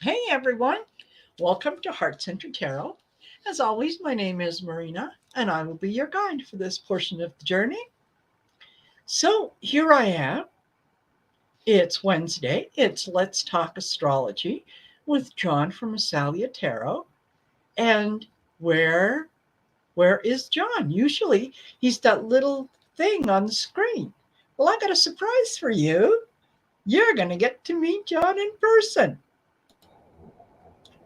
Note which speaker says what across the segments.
Speaker 1: Hey everyone, welcome to Heart Centered Tarot. As always, my name is Marina, and I will be your guide for this portion of the journey. So here I am. It's Wednesday. It's Let's Talk Astrology with John from MASSALIA Tarot. And where where is John? Usually he's that little thing on the screen. Well, I got a surprise for you. You're going to get to meet John in person.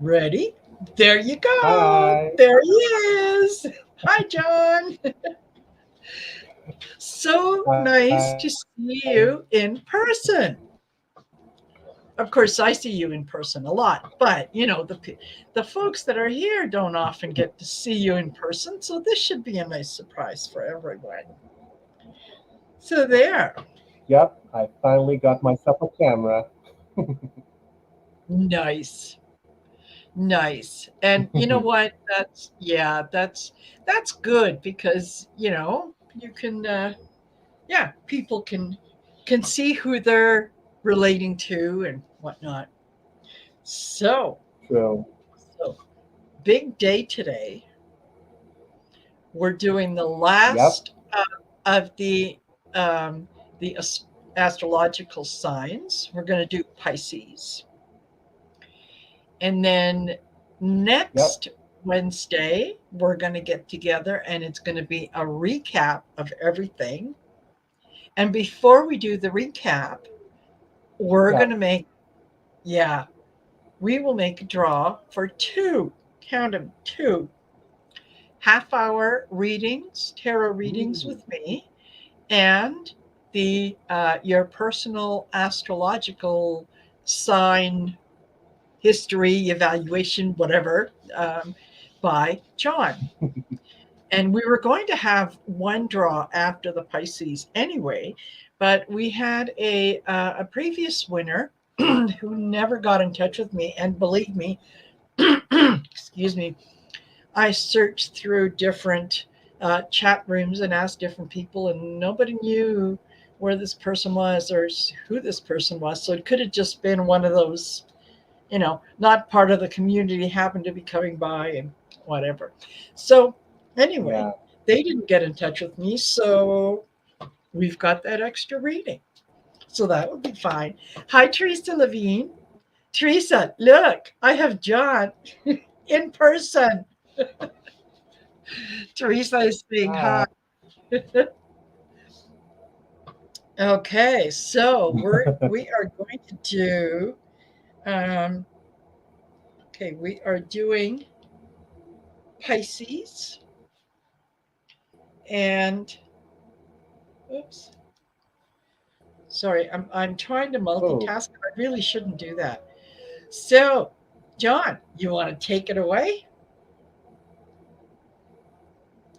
Speaker 1: Ready? There you go.
Speaker 2: Hi.
Speaker 1: There he is. Hi, John. So
Speaker 2: Hi.
Speaker 1: nice to see you in person. Of course, I see you in person a lot, but the folks that are here don't often get to see you in person, so this should be a nice surprise for everyone. So there.
Speaker 2: Yep, I finally got myself a camera.
Speaker 1: Nice. Nice. And you know what? That's good because, you can people can see who they're relating to and whatnot. So,
Speaker 2: True.
Speaker 1: so big day today. We're doing the
Speaker 2: Yep,
Speaker 1: last of um, the astrological signs. We're going to do Pisces, and then
Speaker 2: yep,
Speaker 1: next Wednesday we're going to get together, and it's going to be a recap of everything. And before we do the recap, we're going
Speaker 2: yep.
Speaker 1: to make yeah we will make a draw for two, count them, two half-hour readings, tarot readings
Speaker 2: Ooh,
Speaker 1: with me, and the your personal astrological sign history evaluation, whatever, by John. And we were going to have one draw after the Pisces anyway, but we had a previous winner who never got in touch with me, and believe me, excuse me, I searched through different chat rooms and asked different people, and nobody knew where this person was or who this person was. So it could have just been one of those, not part of the community, happened to be coming by and whatever. So anyway,
Speaker 2: yeah.
Speaker 1: they didn't get in touch with me. So we've got that extra reading. So that would be fine. Hi, Teresa Levine. Teresa, look, I have John in person. Teresa is saying hi.
Speaker 2: Hi.
Speaker 1: Okay, so we are going to do um okay, we are doing Pisces and oops, sorry, I'm trying to
Speaker 2: Oh,
Speaker 1: multitask. I really shouldn't do that. So, John, you want to take it away?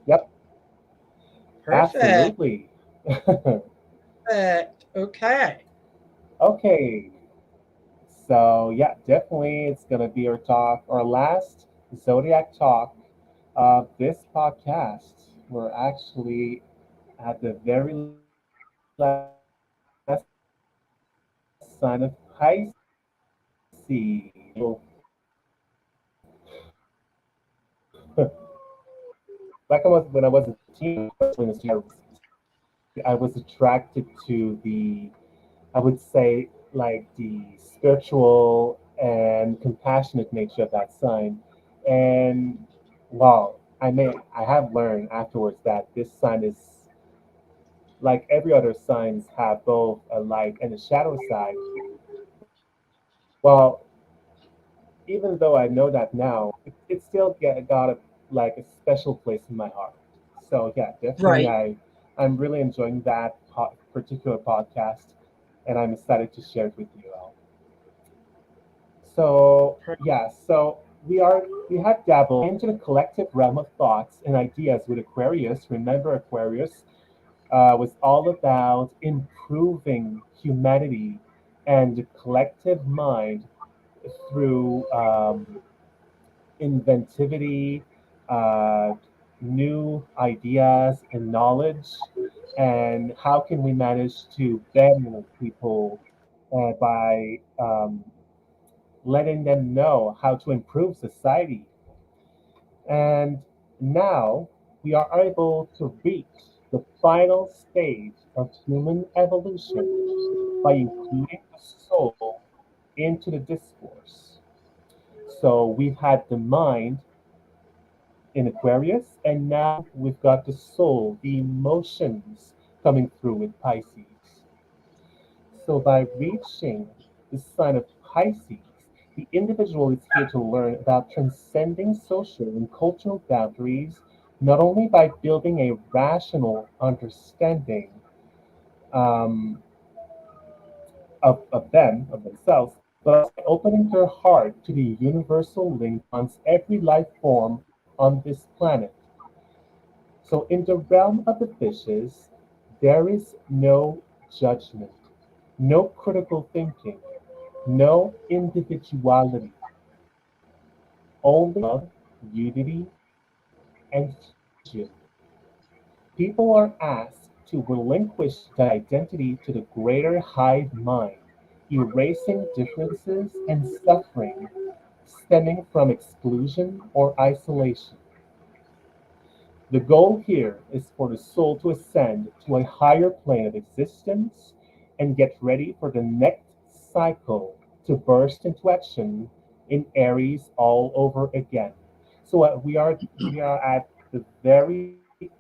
Speaker 2: yep,
Speaker 1: Perfect.
Speaker 2: absolutely.
Speaker 1: Perfect. Okay.
Speaker 2: Okay, so yeah, definitely it's gonna be our talk, our last zodiac talk of this podcast. We're actually at the very last sign of Pisces. So, like when I was a teenager, I was attracted to I would say, like the spiritual and compassionate nature of that sign. And well, I have learned afterwards that this sign is like every other signs have both a light and a shadow side. Well, even though I know that now, it still got like a special place in my heart. So yeah, definitely
Speaker 1: Right.
Speaker 2: I'm really enjoying that particular podcast, and I'm excited to share it with you all. So yeah, so we have dabbled into the collective realm of thoughts and ideas with Aquarius. Remember, Aquarius was all about improving humanity and the collective mind through inventivity, uh, new ideas and knowledge, and how can we manage to better people by letting them know how to improve society. And now we are able to reach the final stage of human evolution by including the soul into the discourse. So we've had the mind in Aquarius, and now we've got the soul, the emotions coming through with Pisces. So by reaching the sign of Pisces, the individual is here to learn about transcending social and cultural boundaries, not only by building a rational understanding um, of themselves, but also opening their heart to the universal link bonds every life form on this planet. So, in the realm of the fishes, there is no judgment, no critical thinking, no individuality, only love, unity, and fusion. People are asked to relinquish that identity to the greater hive mind, erasing differences and suffering stemming from exclusion or isolation. The goal here is for the soul to ascend to a higher plane of existence and get ready for the next cycle to burst into action in Aries all over again. So we are at the very end.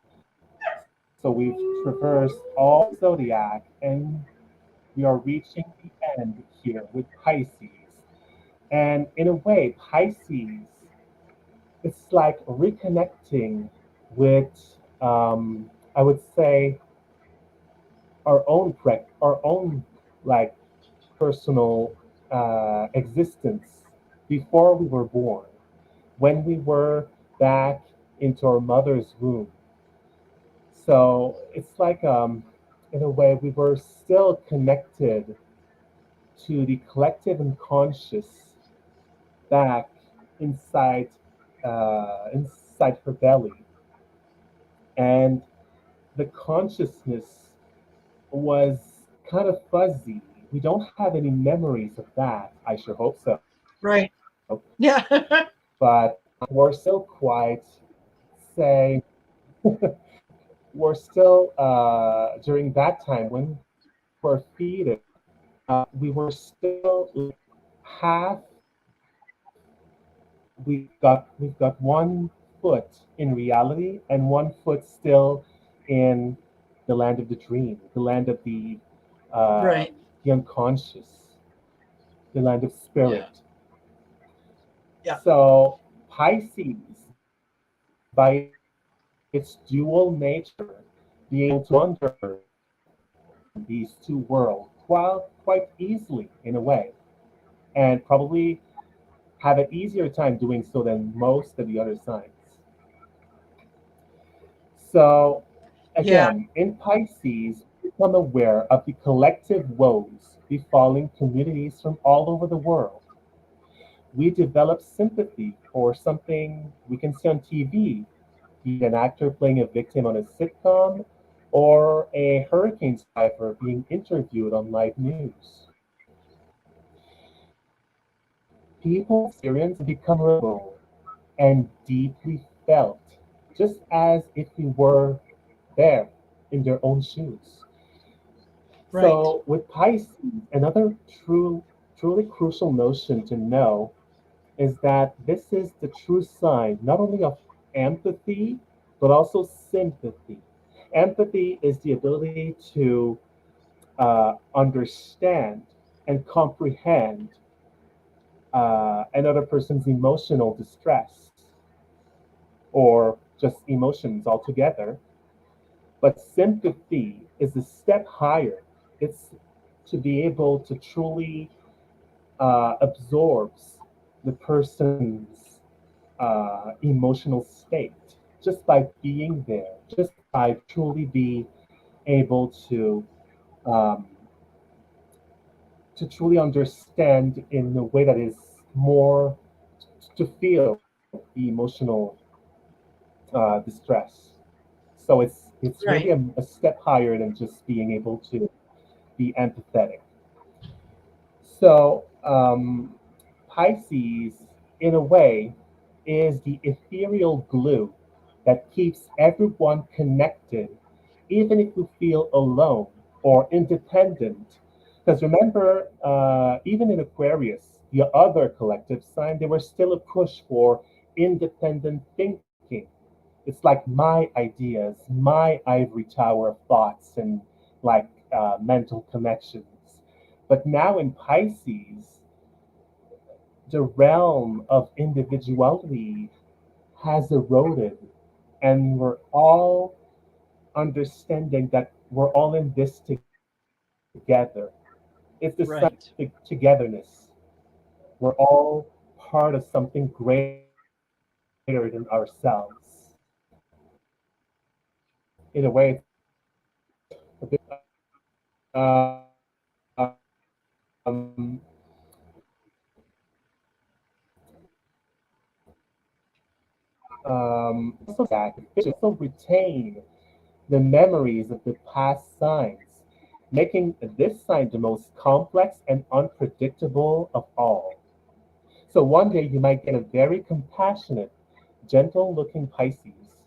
Speaker 2: So we've traversed all the zodiac and we are reaching the end here with Pisces. And in a way, Pisces, it's like reconnecting with, I would say, our own like personal existence before we were born, when we were back into our mother's womb. So it's like, in a way, we were still connected to the collective unconscious back inside, inside her belly, and the consciousness was kind of fuzzy. We don't have any memories of that. I sure hope so.
Speaker 1: Right. Yeah.
Speaker 2: But we're still quite, say, we're still during that time when we're feeding, we were still like half. We've got one foot in reality and one foot still in the land of the dream, the land of
Speaker 1: Right.
Speaker 2: the unconscious, the land of
Speaker 1: Yeah.
Speaker 2: spirit.
Speaker 1: Yeah.
Speaker 2: So Pisces, by its dual nature, being able to wander between these two worlds quite easily in a way, and probably have an easier time doing so than most of the other signs. So,
Speaker 1: Yeah.
Speaker 2: again, in Pisces, we become aware of the collective woes befalling communities from all over the world. We develop sympathy for something we can see on TV, be it an actor playing a victim on a sitcom or a hurricane survivor being interviewed on live news. People's experience become relatable and deeply felt, just as if we were there in their own shoes.
Speaker 1: Right.
Speaker 2: So, with Pisces, another truly crucial notion to know is that this is the true sign not only of empathy, but also sympathy. Empathy is the ability to understand and comprehend another person's emotional distress or just emotions altogether. But sympathy is a step higher. It's to be able to truly absorbs the person's emotional state just by being there, just by truly be able um, to truly understand in a way that is more to feel the emotional distress. So it's really
Speaker 1: Right.
Speaker 2: a step higher than just being able to be empathetic. So, Pisces, in a way, is the ethereal glue that keeps everyone connected, even if you feel alone or independent. Because remember, even in Aquarius, the other collective sign, there was still a push for independent thinking. It's like my ideas, my ivory tower of thoughts and like mental connections. But now in Pisces, the realm of individuality has eroded, and we're all understanding that we're all in this together. It's the scientific
Speaker 1: Right.
Speaker 2: togetherness. We're all part of something greater than ourselves. In a way, it's a bit also retain the memories of the past signs, making this sign the most complex and unpredictable of all. So one day you might get a very compassionate, gentle looking Pisces,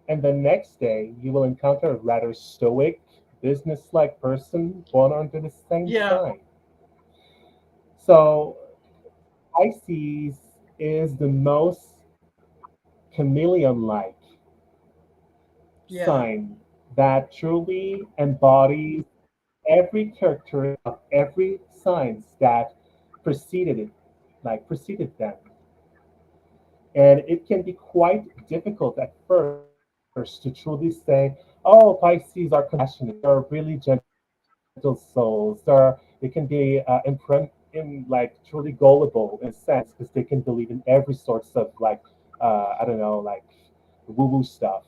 Speaker 2: and the next day you will encounter a rather stoic, business like person born under the same
Speaker 1: Yeah.
Speaker 2: sign. So Pisces is the most chameleon like
Speaker 1: Yeah.
Speaker 2: sign that truly embodies every characteristic of every signs that preceded it, like preceded them. And it can be quite difficult at first to truly say, oh, Pisces are compassionate, they're really gentle souls, they can be like truly gullible in a sense because they can believe in every sorts of like, I don't know, like woo woo stuff.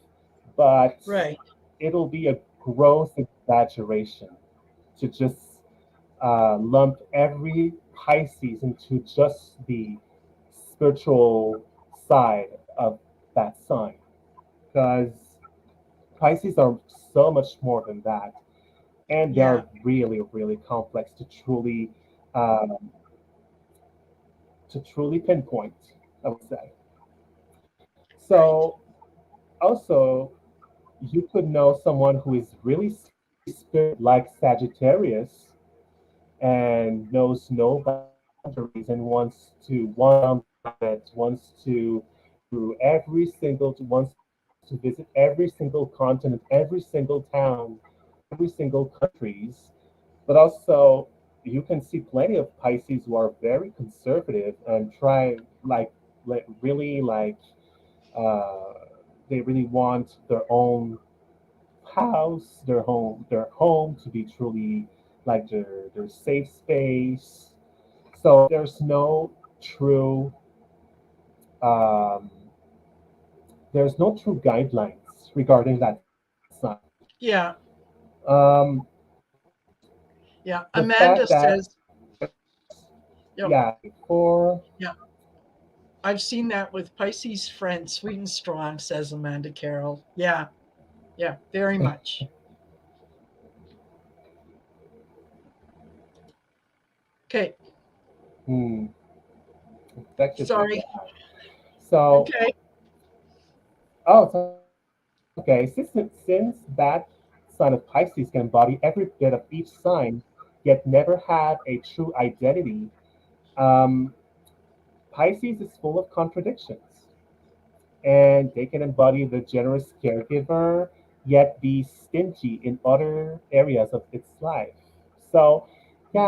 Speaker 2: But
Speaker 1: Right.
Speaker 2: it'll be a gross exaggeration to just lump every Pisces into just the spiritual side of that sign. Because Pisces are so much more than that. And they
Speaker 1: Yeah.
Speaker 2: are really, really complex um, to truly pinpoint, I would say.
Speaker 1: Right.
Speaker 2: So also, you could know someone who is really spirit like Sagittarius and knows no boundaries and wants to wander around the planet, wants to through every single, wants to visit every single continent, every single town, every single countries. But also, you can see plenty of Pisces who are very conservative and try like really like uh, they really want their own house, their home to be truly like their safe space. So um, there's no true guidelines regarding that sign.
Speaker 1: Yeah.
Speaker 2: Um, the
Speaker 1: Yeah.
Speaker 2: fact
Speaker 1: Amanda
Speaker 2: that
Speaker 1: says, yep.
Speaker 2: yeah, for
Speaker 1: Yeah. I've seen that with Pisces friend, sweet and strong, says Amanda Carroll. Yeah. Yeah. Very much. Okay.
Speaker 2: hmm, infectious with
Speaker 1: Sorry.
Speaker 2: that. So
Speaker 1: Okay.
Speaker 2: oh, it's okay. Since that sign of Pisces can embody every bit of each sign, yet never have a true identity, um, Pisces is full of contradictions. And they can embody the generous caregiver, yet be stingy in other areas of its life. So,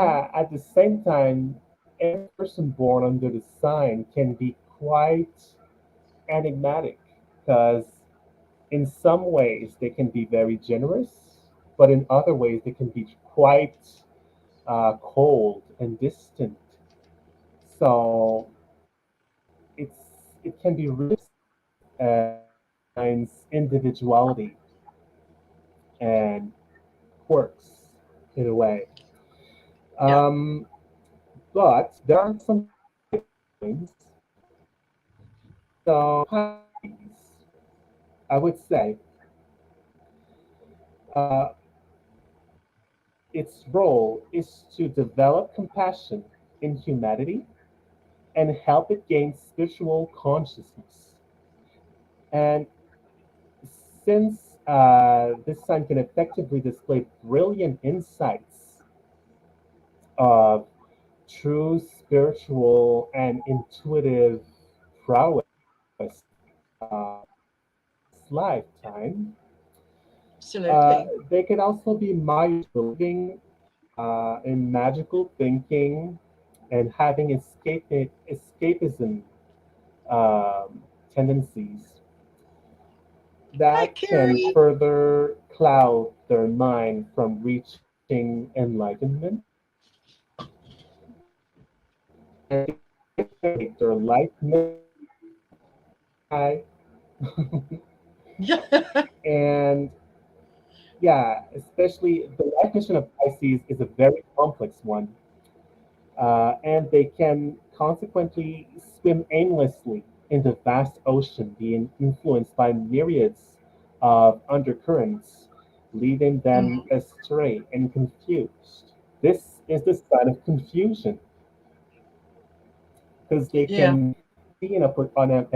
Speaker 1: Hmm.
Speaker 2: yeah, at the same time, every person born under the sign can be quite enigmatic because in some ways they can be very generous, but in other ways they can be quite cold and distant. So it can be really signs individuality and quirks in a way.
Speaker 1: Yeah.
Speaker 2: Um, but there are some things. So Pisces, I would say, uh, its role is to develop compassion in humanity and help it gain spiritual consciousness. And since this sign can effectively display brilliant insights of true spiritual and intuitive prowess its lifetime,
Speaker 1: Absolutely.
Speaker 2: they can also be mired believing in magical thinking and having escapism tendencies
Speaker 1: Hi,
Speaker 2: that can
Speaker 1: Carrie.
Speaker 2: further cloud their mind from reaching enlightenment and make their life high.
Speaker 1: Yeah.
Speaker 2: And yeah, especially the life mission of Pisces is a very complex one. And they can consequently swim aimlessly in the vast ocean, being influenced by myriads of undercurrents, leading them
Speaker 1: Mhm.
Speaker 2: astray and confused. This is the sign of confusion because they
Speaker 1: Yeah.
Speaker 2: can see an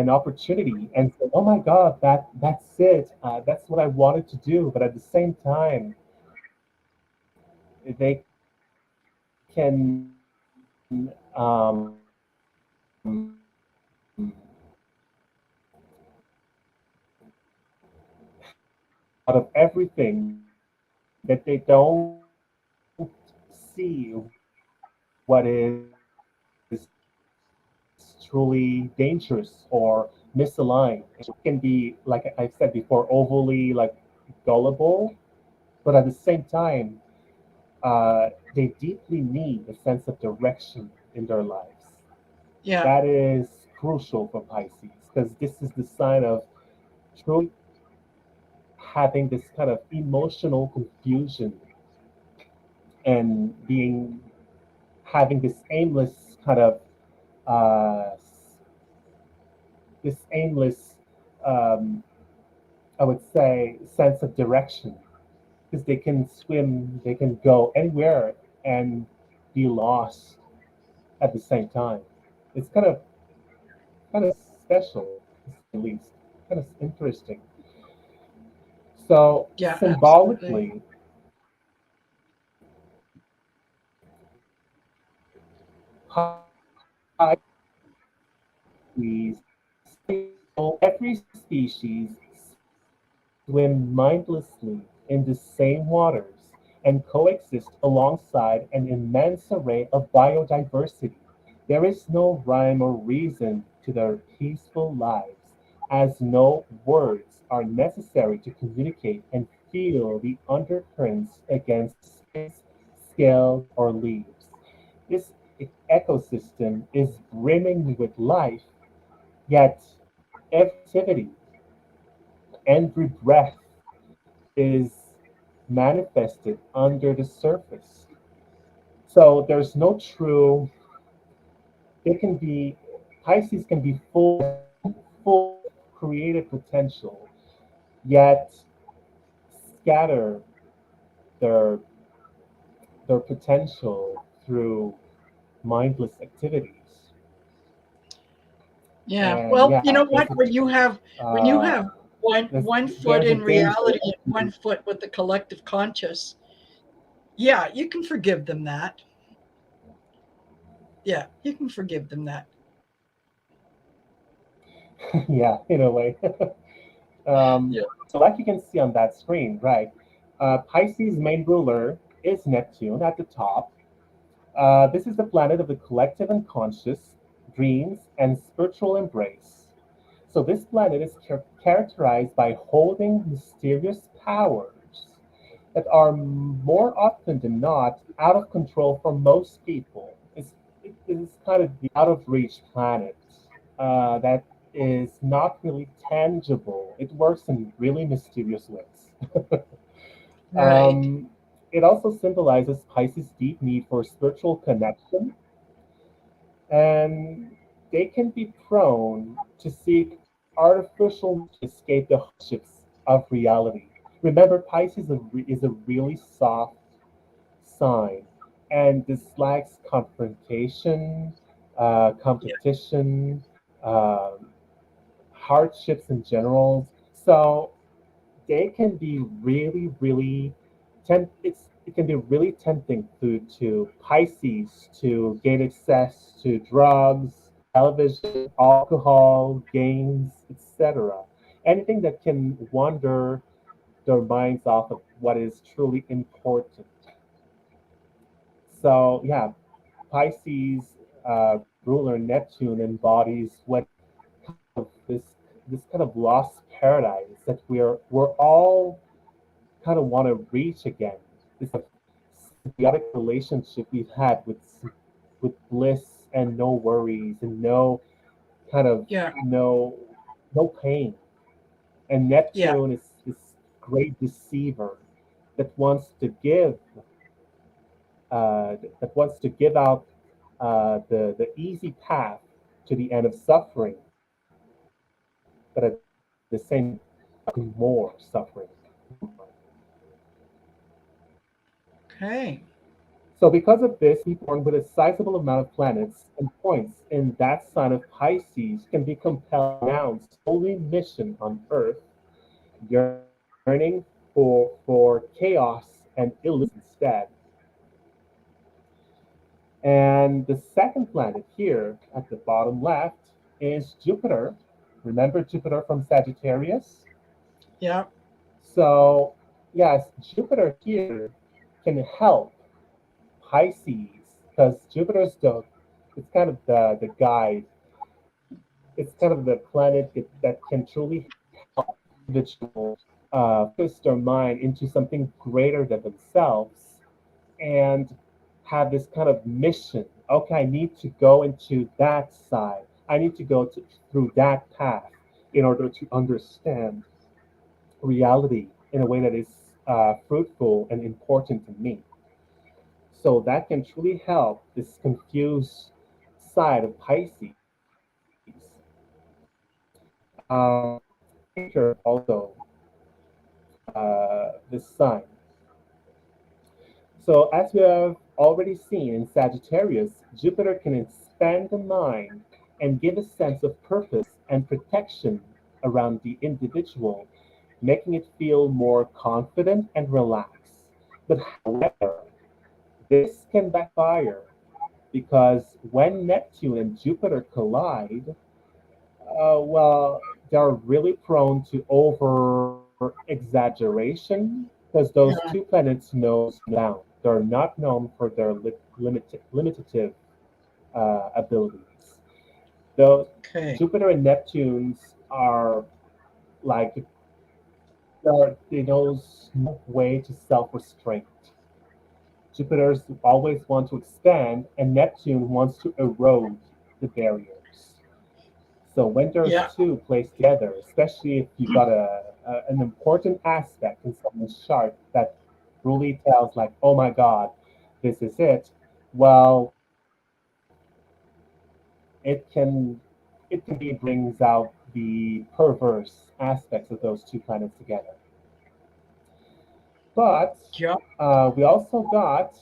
Speaker 2: opportunity and say, "Oh my God, that's it. That's what I wanted to do." But at the same time, they can out of everything that they don't see what is truly dangerous or misaligned. Can be, like I've said before, overly like gullible, but at the same time, they deeply need a sense of direction in their lives.
Speaker 1: Yeah.
Speaker 2: That is crucial for Pisces because this is the sign of truly having this kind of emotional confusion and being having this aimless kind of uh, this aimless, um, I would say, sense of direction because they can swim, they can go anywhere and be lost at the same time. It's kind of special, to say the least, kind of interesting. So
Speaker 1: Yeah. Absolutely.
Speaker 2: symbolically, Pisces, every species swim mindlessly in the same waters and coexist alongside an immense array of biodiversity. There is no rhyme or reason to their peaceful lives, as no words are necessary to communicate and feel the undercurrents against skins, scales, or leaves. This ecosystem is brimming with life, yet every activity, every breath is manifested under the surface. So there's no true, it can be, Pisces can be full creative potential, yet scatter their, their potential through mindless activities.
Speaker 1: Yeah.
Speaker 2: And
Speaker 1: Well,
Speaker 2: yeah,
Speaker 1: you know what? When you have one foot
Speaker 2: there's a
Speaker 1: in
Speaker 2: danger
Speaker 1: reality and one foot with the collective conscious, yeah, you can forgive them that. Yeah, you can forgive them that.
Speaker 2: yeah, in a way.
Speaker 1: Yeah.
Speaker 2: So like you can see on that screen, right? Pisces' main ruler is Neptune at the top. This is the planet of the collective unconscious, dreams, and spiritual embrace. So this planet is characterized by holding mysterious powers that are more often than not out of control for most people. It is kind of the out of reach planet that is not really tangible. It works in really mysterious ways.
Speaker 1: Right.
Speaker 2: um, it also symbolizes Pisces' deep need for spiritual connection, and they can be prone to seek artificial means to escape the hardships of reality. Remember, Pisces is a really soft sign, and dislikes confrontation,
Speaker 1: Yeah.
Speaker 2: competition, um, hardships in general. So they can be really it can be really tempting to Pisces to gain access to drugs, television, alcohol, games, etc. Anything that can wander their minds off of what is truly important. So yeah, Pisces ruler Neptune embodies what this kind of lost paradise that we're all kind of want to reach again. This symbiotic relationship we've had with bliss and no worries and no kind of
Speaker 1: Yeah.
Speaker 2: no no pain. And
Speaker 1: Yeah.
Speaker 2: Neptune is this great deceiver that wants to give that wants to give out the easy path to the end of suffering, but at the same time more suffering.
Speaker 1: Okay.
Speaker 2: So because of this, people born with a sizable amount of planets and points in that sign of Pisces can be compelled to announce holy mission on Earth, yearning for chaos and illusion instead. And the second planet here at the bottom left is Jupiter. Remember Jupiter from Sagittarius?
Speaker 1: Yeah.
Speaker 2: So, yes, Jupiter here can help Pisces because Jupiter's it's kind of the guide. It's kind of the planet that can truly help individuals focus their mind into something greater than themselves and have this kind of mission. Okay, I need to go into that side. I need to go through that path in order to understand reality in a way that is fruitful and important to me. So that can truly help this confused side of Pisces. Here also the sun. So as we have already seen in Sagittarius, Jupiter can expand the mind and give a sense of purpose and protection around the individual, making it feel more confident and relaxed. But however, this can backfire because when Neptune and Jupiter collide, well, they're really prone to over exaggeration because those two
Speaker 1: Yeah.
Speaker 2: planets know down. They're not known for their limitative abilities. Though
Speaker 1: Okay.
Speaker 2: Jupiter and Neptune's are like they knows no way to self-restraint. Jupiter's always want to expand, and Neptune wants to erode the barriers. So when there's
Speaker 1: Yeah.
Speaker 2: two placed together, especially if you got an important aspect in someone's chart that really tells like, oh my God, this is it. Well, it can it can be brings out the perverse aspects of those two planets together. But
Speaker 1: Yeah.
Speaker 2: we also got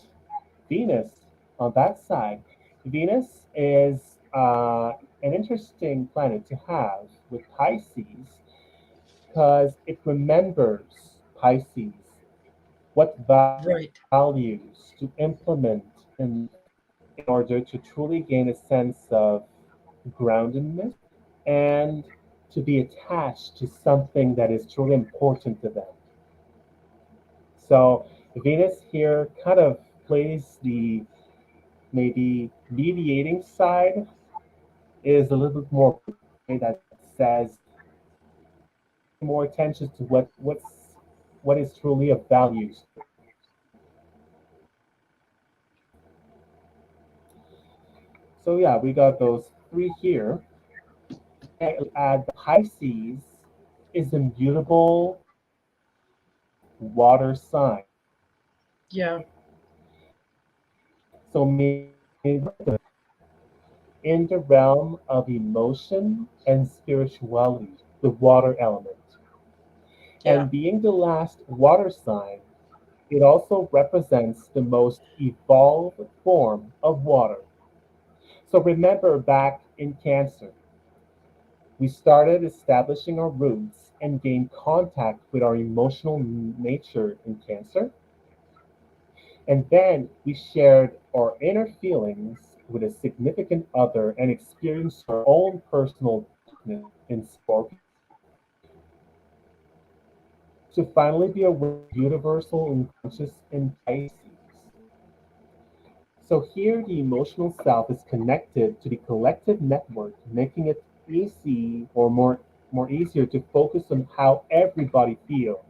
Speaker 2: Venus on that side. Venus is an interesting planet to have with Pisces because it remembers Pisces, what
Speaker 1: Right.
Speaker 2: values to implement in life in order to truly gain a sense of groundedness and to be attached to something that is truly important to them. So Venus here kind of plays the maybe mediating side is a little bit more that says pay more attention to what is truly of values. So yeah, we got those three here. Add Pisces is immutable water sign.
Speaker 1: Yeah.
Speaker 2: So in the realm of emotion and spirituality, the water element.
Speaker 1: Yeah.
Speaker 2: And being the last water sign, it also represents the most evolved form of water. So remember back in Cancer, we started establishing our roots and gained contact with our emotional nature in Cancer. And then we shared our inner feelings with a significant other and experienced our own personal darkness in Scorpio to finally be aware of universal unconscious in Pisces. So here the emotional self is connected to the collective network, making it easy or more easier to focus on how everybody feels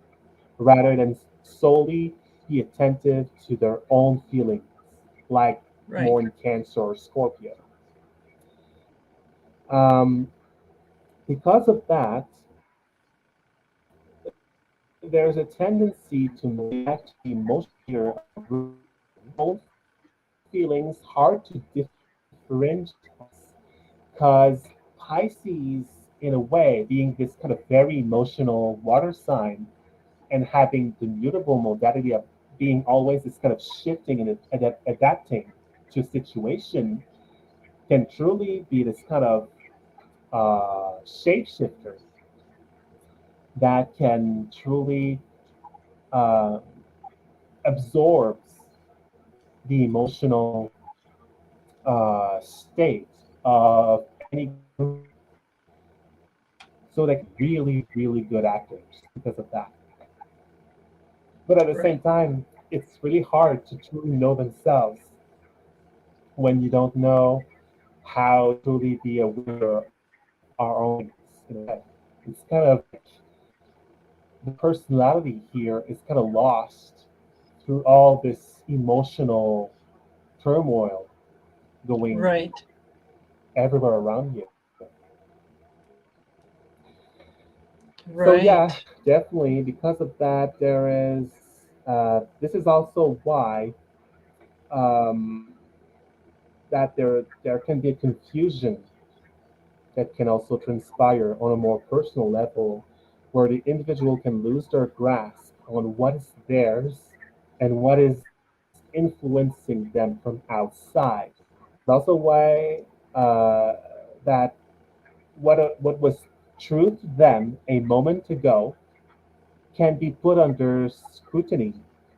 Speaker 2: rather than solely be attentive to their own feelings, like
Speaker 1: Right.
Speaker 2: more in Cancer or Scorpio. Um, because of that, there's a tendency to neglect the emotional layer of the root, own feelings hard to differentiate because Pisces, in a way, being this kind of very emotional water sign and having the mutable modality of being always this kind of shifting and adapting to a situation, can truly be this kind of shapeshifter that can truly uh, absorbs the emotional state of any group, so they can really, really good actors because of that. But at the
Speaker 1: Right.
Speaker 2: same time, it's really hard to truly know themselves when you don't know how to truly be aware of our own feelings in a way. It's kind of like the personality here is kind of lost through all this emotional turmoil going
Speaker 1: Right.
Speaker 2: everywhere around you. So yeah,
Speaker 1: Right.
Speaker 2: definitely because of that, there is. This is also why um, that there can be a confusion that can also transpire on a more personal level, where the individual can lose their grasp on what is theirs and what is influencing them from outside. It's also why that what was true to them a moment ago can be put under scrutiny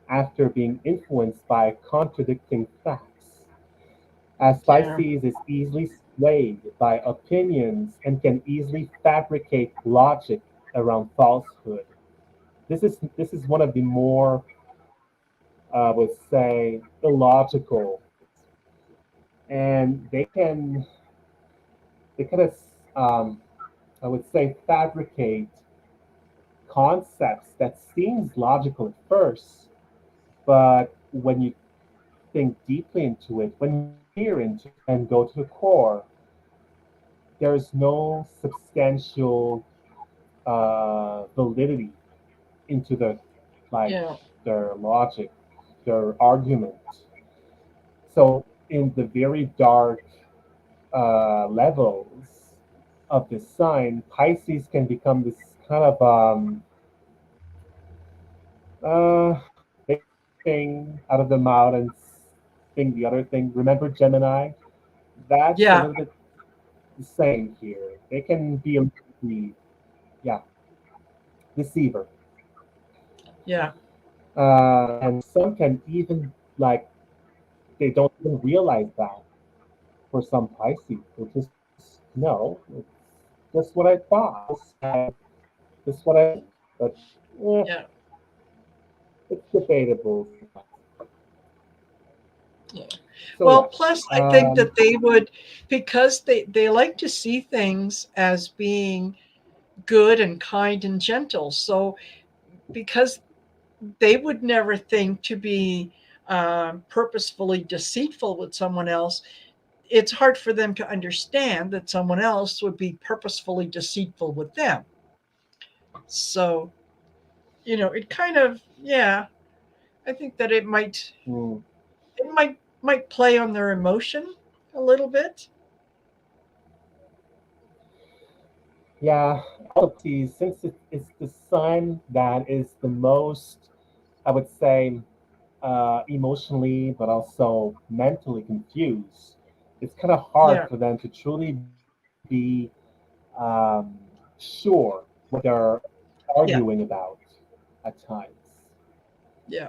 Speaker 2: after being influenced by contradicting facts, as
Speaker 1: Yeah.
Speaker 2: Pisces is easily swayed by opinions and can easily fabricate logic around falsehood. This is one of the more, I would say, illogical traits, and they kind of, I would say, fabricate concepts that seems logical at first, but when you think deeply into it, when you peer into it and go to the core, there's no substantial validity into like
Speaker 1: Yeah.
Speaker 2: their logic, their argument. So in the very dark levels of this sign, Pisces can become this kind of take one thing out of the mouth and think the other thing. Remember Gemini? That's a
Speaker 1: Yeah.
Speaker 2: little bit the same here. They can be a little bit, yeah, deceiver.
Speaker 1: Yeah.
Speaker 2: And some can even like they don't even realize that for some Pisces. They just no, it's just what I thought. Just what I think. But eh,
Speaker 1: Yeah.
Speaker 2: it's debatable sometimes.
Speaker 1: Yeah.
Speaker 2: So
Speaker 1: Well,
Speaker 2: yeah.
Speaker 1: plus I think
Speaker 2: Um,
Speaker 1: that they would, because they like to see things as being good and kind and gentle. So because they would never think to be purposefully deceitful with someone else, it's hard for them to understand that someone else would be purposefully deceitful with them. So, it kind of, yeah, I think that
Speaker 2: mm,
Speaker 1: it might play on their emotion a little bit.
Speaker 2: yeah, also Pisces, since it's the sign that is the most, I would say, emotionally but also mentally confused. It's kind of hard
Speaker 1: Yeah.
Speaker 2: for them to truly be sure what they're
Speaker 1: Yeah.
Speaker 2: arguing about at times.
Speaker 1: Yeah.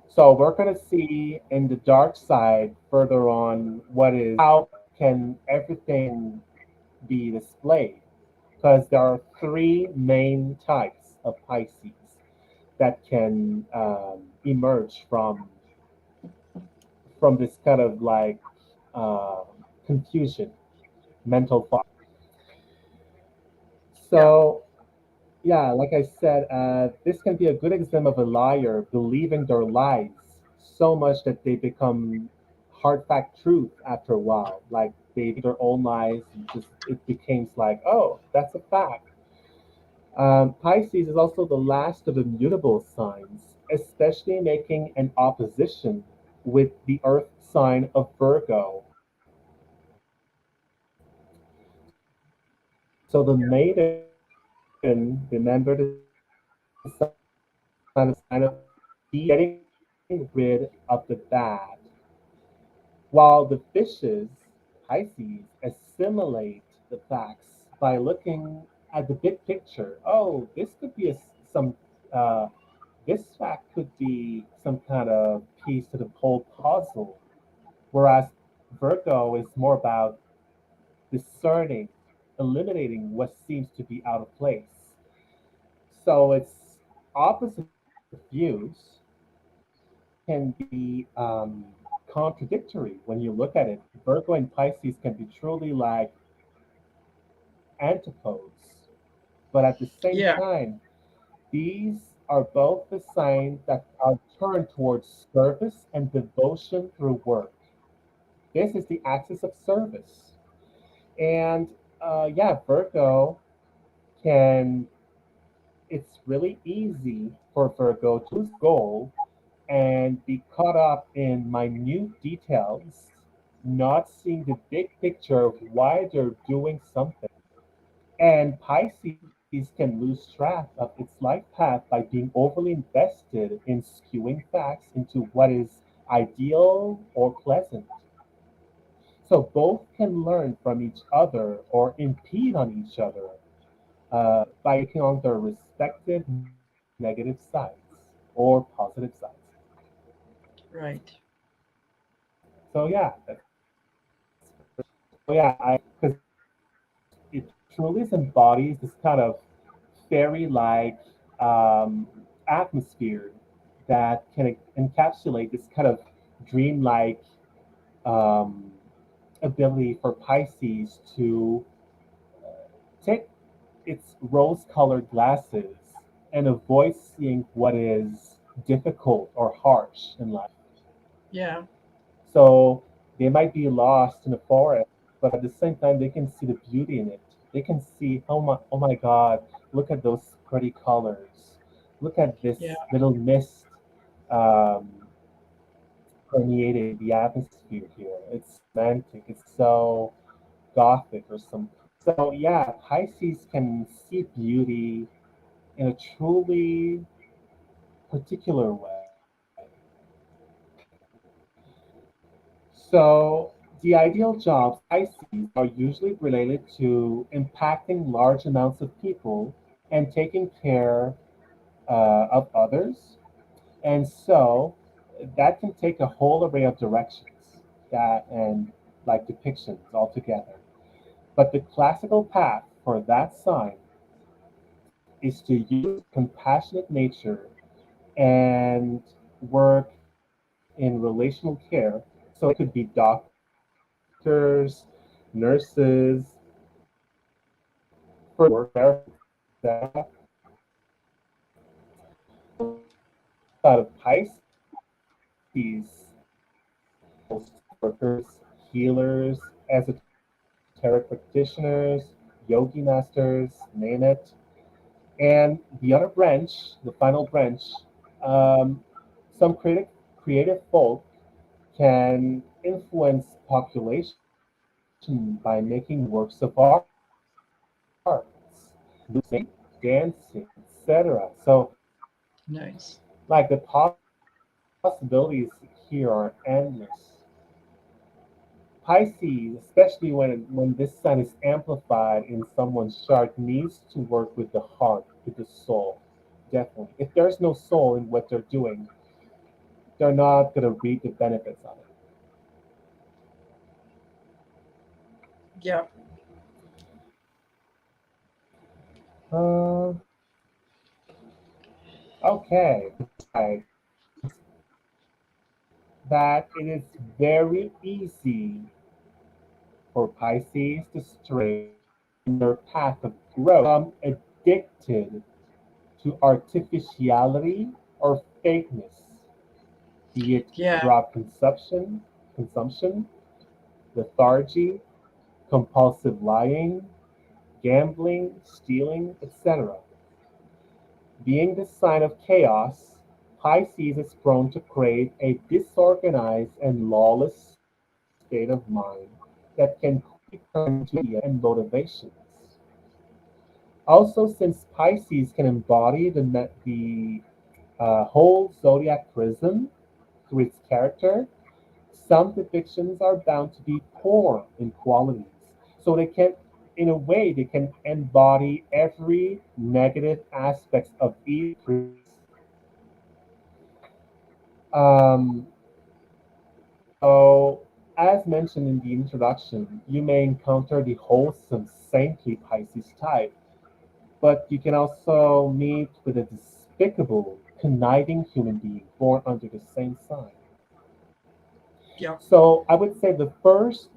Speaker 2: So we're going to see in the dark side further on what is how can everything be displayed, because there are three main types of Pisces that can emerge from this kind of like uh, confusion, mental fog.
Speaker 1: Yeah.
Speaker 2: So yeah, like I said, this can be a good example of a liar believing their lies so much that they become hard fact truth after a while. Like they their own lies, and just it becomes like, oh, that's a fact. Pisces is also the last of the mutable signs, especially making an opposition with the Earth sign of Virgo. So the maiden, remember the sign of he's getting rid of the bad, while the fishes, Pisces, assimilate the facts by looking at the big picture. Oh, this could be some, uh, this fact could be some kind of piece to the whole puzzle. Whereas Virgo is more about discerning, eliminating what seems to be out of place. So it's opposite views can be contradictory when you look at it. Virgo and Pisces can be truly like antipodes, but at the same
Speaker 1: Yeah.
Speaker 2: time, these are both the signs that are turned towards service and devotion through work. This is the axis of service. And yeah, Virgo can, it's really easy for Virgo to lose goal and be caught up in minute details, not seeing the big picture of why they're doing something. And Pisces can lose track of its life path by being overly invested in skewing facts into what is ideal or pleasant. So both can learn from each other or impede on each other by taking on their respective negative sides or positive sides.
Speaker 1: Right.
Speaker 2: So yeah, because it truly embodies this kind of fairy-like atmosphere that can encapsulate this kind of dreamlike um, ability for Pisces to take its rose-colored glasses and avoid seeing what is difficult or harsh in life.
Speaker 1: Yeah.
Speaker 2: So they might be lost in a forest, but at the same time, they can see the beauty in it. They can see, oh my God, look at those pretty colors. Look at
Speaker 1: Yeah.
Speaker 2: this little mist um, permeating the atmosphere here. It's romantic. It's so gothic or something. So yeah, Pisces can see beauty in a truly particular way. So, the ideal jobs of Pisces are usually related to impacting large amounts of people and taking care of others. And so, that can take a whole array of directions that and like depictions altogether. But the classical path for that sign is to use compassionate nature and work in relational care. So it could be doctors, nurses, for work, etc. Out of Pisces, workers, healers, esoteric practitioners, yogi masters, name it. And the other branch, the final branch, um, some creative folk can influence population by making works of arts, music, dancing, etc. So,
Speaker 1: Nice.
Speaker 2: like the popular possibilities here are endless. Pisces, especially when this sign is amplified in someone's chart, needs to work with the heart, with the soul. Definitely. If there's no soul in what they're doing, they're not going to reap the benefits of it.
Speaker 1: Yeah.
Speaker 2: Uh, okay. That it is very easy for Pisces to stray from their path of growth, addicted to artificiality or fakeness, be it
Speaker 1: Yeah.
Speaker 2: drug consumption, lethargy, compulsive lying, gambling, stealing, etc. Being the sign of chaos, Pisces is prone to crave a disorganized and lawless state of mind that can quickly turn into and motivations. Also, since Pisces can embody the whole zodiac prism through its character, some depictions are bound to be poor in qualities. So they can, in a way, they can embody every negative aspect of each priest. Um, so, as mentioned in the introduction, you may encounter the wholesome, saintly Pisces type, but you can also meet with a despicable, conniving human being born under the same sign.
Speaker 1: Yeah.
Speaker 2: So, I would say the first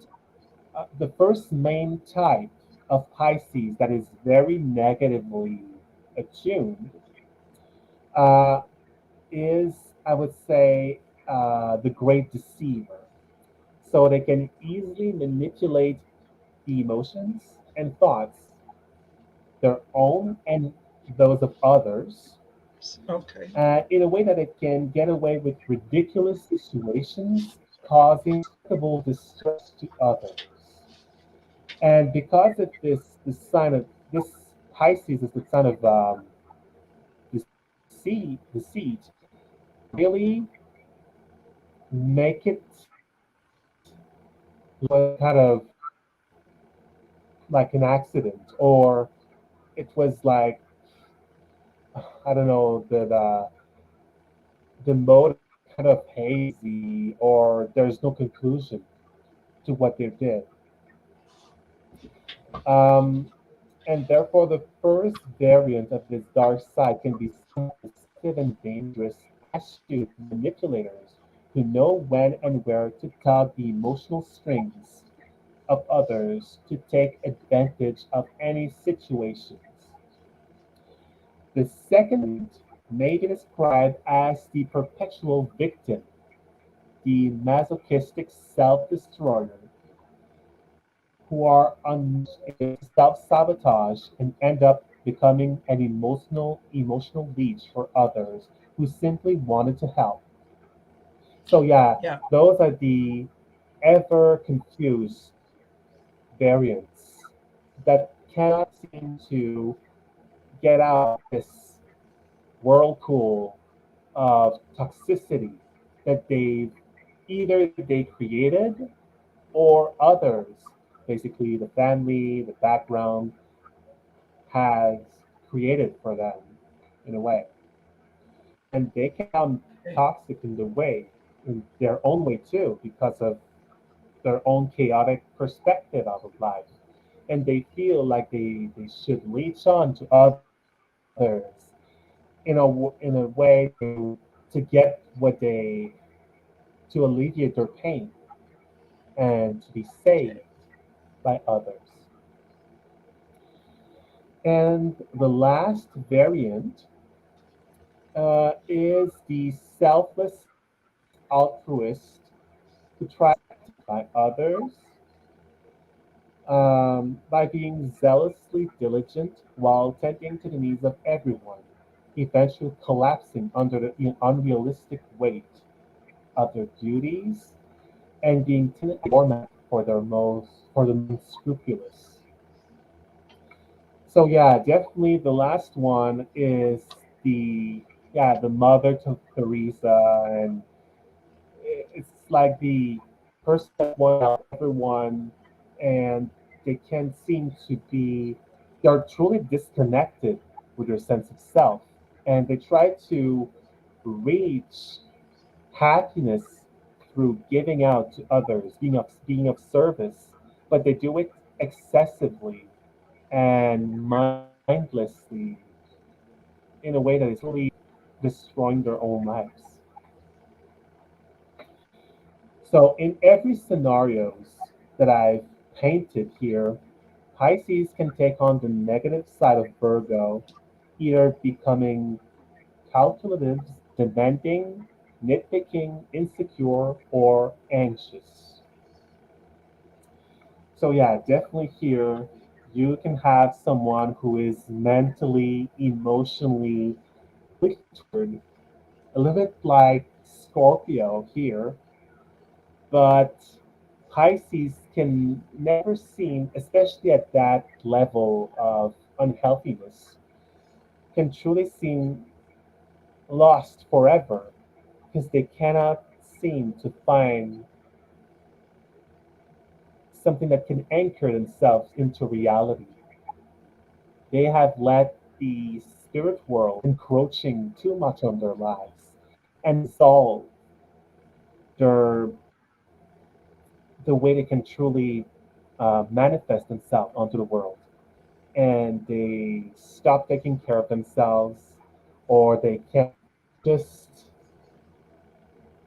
Speaker 2: main type of Pisces that is very negatively attuned uh, is, I would say, the great deceiver. So they can easily manipulate the emotions and thoughts, their own and those of others,
Speaker 1: Okay.
Speaker 2: in a way that it can get away with ridiculous situations, causing unspeakable distress to others. And because of this sign of this Pisces is the sign of deceit, really make it was kind of like an accident, or it was like I don't know that the motive is kind of hazy, or there's no conclusion to what they did. Um, and therefore, the first variant of this dark side can be somewhat deceptive and dangerous, astute manipulators who know when and where to tug the emotional strings of others to take advantage of any situations. The second variant may be described as the perpetual victim, the masochistic self destroyer, who are unmatched in their self sabotage and end up becoming an emotional leech for others who simply wanted to help. So yeah,
Speaker 1: Yeah.
Speaker 2: those are the ever confused variants that cannot seem to get out of this whirlpool of toxicity that they created, or others, basically the family, the background, has created for them in a way. And they can become
Speaker 1: Okay.
Speaker 2: toxic in their own way too, because of their own chaotic perspective of life. And they feel like they should reach on to others in a way to get what they to alleviate their pain and to be saved by others. And the last variant is the selfless altruist who tries to by others by being zealously diligent while tending to the needs of everyone, eventually collapsing under the unrealistic weight of their duties and being taken as a doormat for the unscrupulous. So yeah, definitely the last one is the Mother Teresa and like the person that wants out everyone, and they can seem to be, they are truly disconnected with their sense of self, and they try to reach happiness through giving out to others, being of service, but they do it excessively and mindlessly in a way that is really destroying their own lives. So in every scenarios that I've painted here, Pisces can take on the negative side of Virgo, either becoming calculative, demanding, nitpicking, insecure, or anxious. So yeah, definitely here you can have someone who is mentally, emotionally toward a little bit like Scorpio here, but Pisces can never seem, especially at that level of unhealthiness, can truly seem lost forever because they cannot seem to find something that can anchor themselves into reality. They have let the spirit world encroaching too much on their lives and dissolve their the way they can truly manifest themselves onto the world. And they stop taking care of themselves, or they can just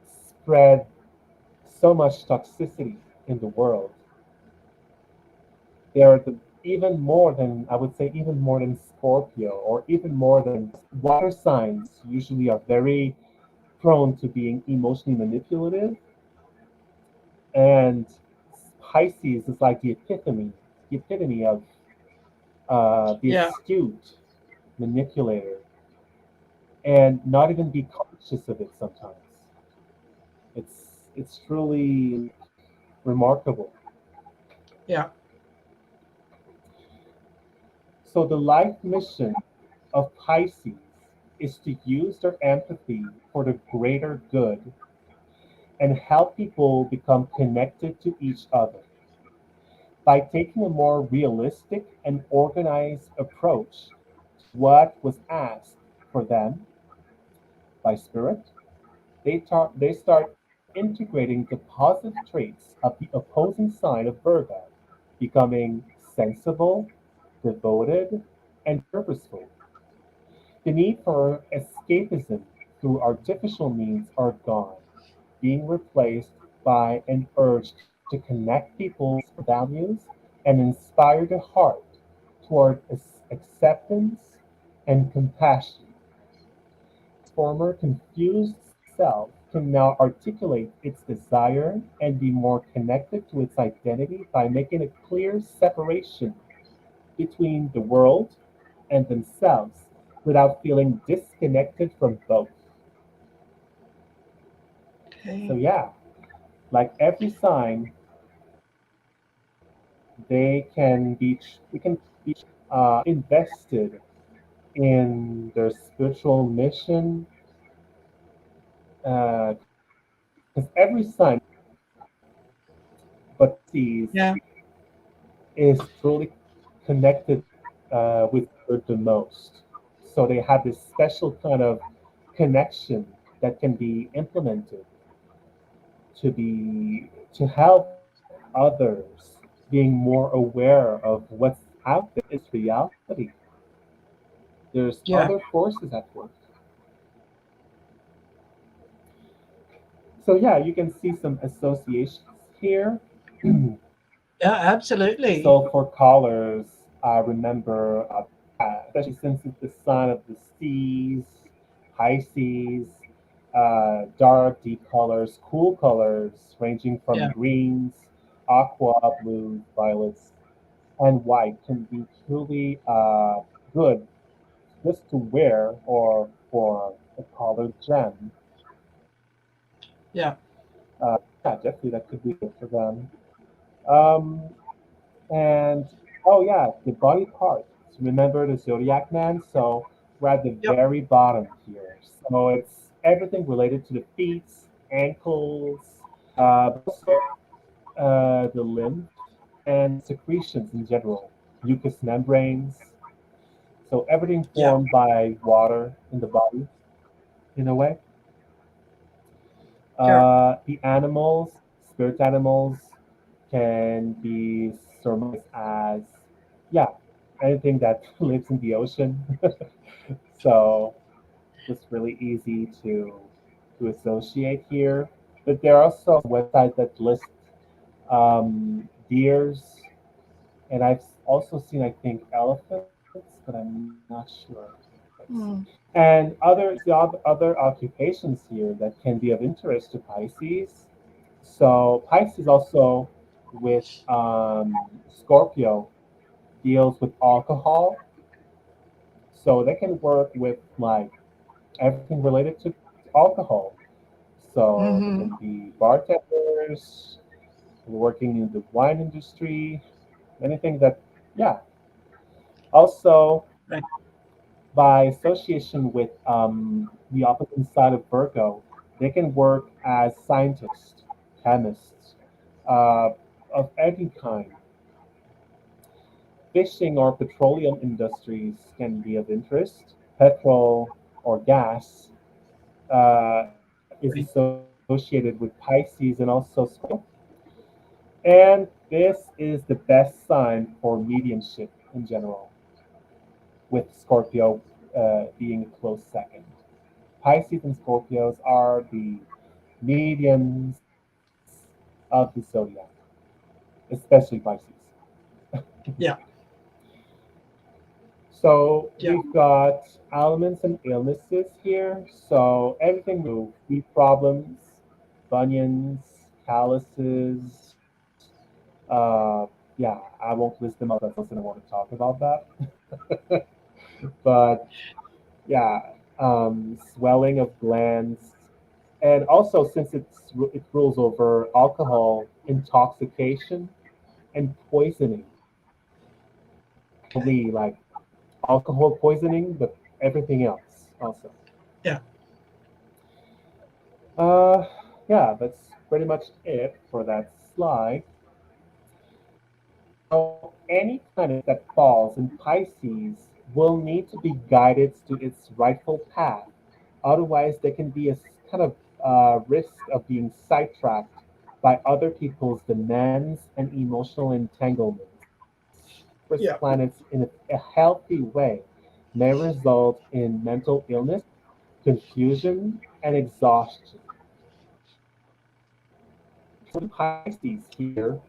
Speaker 2: spread so much toxicity in the world. They are even more than, I would say, even more than Scorpio, or even more than water signs, usually are very prone to being emotionally manipulative. And Pisces is like the epitome of the
Speaker 1: Yeah.
Speaker 2: astute manipulator, and not even be conscious of it sometimes. It's truly remarkable.
Speaker 1: Yeah.
Speaker 2: So the life mission of Pisces is to use their empathy for the greater good and help people become connected to each other by taking a more realistic and organized approach to what was asked for them by spirit. They start integrating the positive traits of the opposing sign of Virgo, becoming sensible, devoted, and purposeful. The need for escapism through artificial means are gone, being replaced by an urge to connect people's values and inspire the heart toward acceptance and compassion. Its former confused self can now articulate its desire and be more connected to its identity by making a clear separation between the world and themselves without feeling disconnected from both. So,
Speaker 1: Okay.
Speaker 2: yeah, like every sign, they can be invested in their spiritual mission, because every sign but Pisces
Speaker 1: Yeah.
Speaker 2: is truly connected with spirit the most. So they have this special kind of connection that can be implemented to help others being more aware of what's out there is reality. There's
Speaker 1: Yeah.
Speaker 2: other forces at work. So yeah, you can see some associations here.
Speaker 1: Yeah. Absolutely.
Speaker 2: So for colors, I remember, especially since it's the sign of the seas, Pisces, dark, deep colors, cool colors ranging from
Speaker 1: Yeah.
Speaker 2: greens, aqua, blues, violets, and white can be truly good just to wear or for a colored gem.
Speaker 1: Yeah.
Speaker 2: Yeah, definitely that could be good for them. Um, And oh yeah, the body parts. Remember the zodiac man? So we're at the
Speaker 1: Yep.
Speaker 2: very bottom here. So it's everything related to the feet, ankles, But also the lymph and secretions in general, mucous membranes. So everything
Speaker 1: Yeah.
Speaker 2: formed by water in the body, in a way.
Speaker 1: Sure.
Speaker 2: The animals, spirit animals, can be surmised as, yeah, anything that lives in the ocean. So it's really easy to associate here. But there are also websites that list deers, and I've also seen, I think, elephants, but I'm not sure. Let's see.
Speaker 1: Mm.
Speaker 2: And other occupations here that can be of interest to Pisces. So Pisces also with Scorpio deals with alcohol, so they can work with like everything related to alcohol. So they
Speaker 1: Hmm.
Speaker 2: can be bartenders, working in the wine industry, anything that, yeah. Also,
Speaker 1: Right.
Speaker 2: by association with the opposite side of Virgo, they can work as scientists, chemists, uh, of any kind. Fishing or petroleum industries can be of interest. Petrol or gas is
Speaker 1: Right.
Speaker 2: associated with Pisces and also Scorpio. And this is the best sign for mediumship in general, with Scorpio being a close second. Pisces and Scorpios are the mediums of the zodiac, especially Pisces.
Speaker 1: Yeah.
Speaker 2: So
Speaker 1: Yeah.
Speaker 2: we've got ailments and illnesses here. So everything feet problems, bunions, calluses. Yeah, I won't list them out because I don't want to talk about that. But yeah, swelling of glands, and also since it rules over alcohol, intoxication, and poisoning. Not
Speaker 1: Okay.
Speaker 2: only like alcohol poisoning, but everything else also.
Speaker 1: Yeah.
Speaker 2: Uh, yeah, that's pretty much it for that slide. So any planet that falls in Pisces will need to be guided to its rightful path. Otherwise, there can be a kind of risk of being sidetracked by other people's demands and emotional entanglements. Tourist
Speaker 1: Yeah.
Speaker 2: planets in a healthy way may result in mental illness, confusion, and exhaustion. So Pisces here,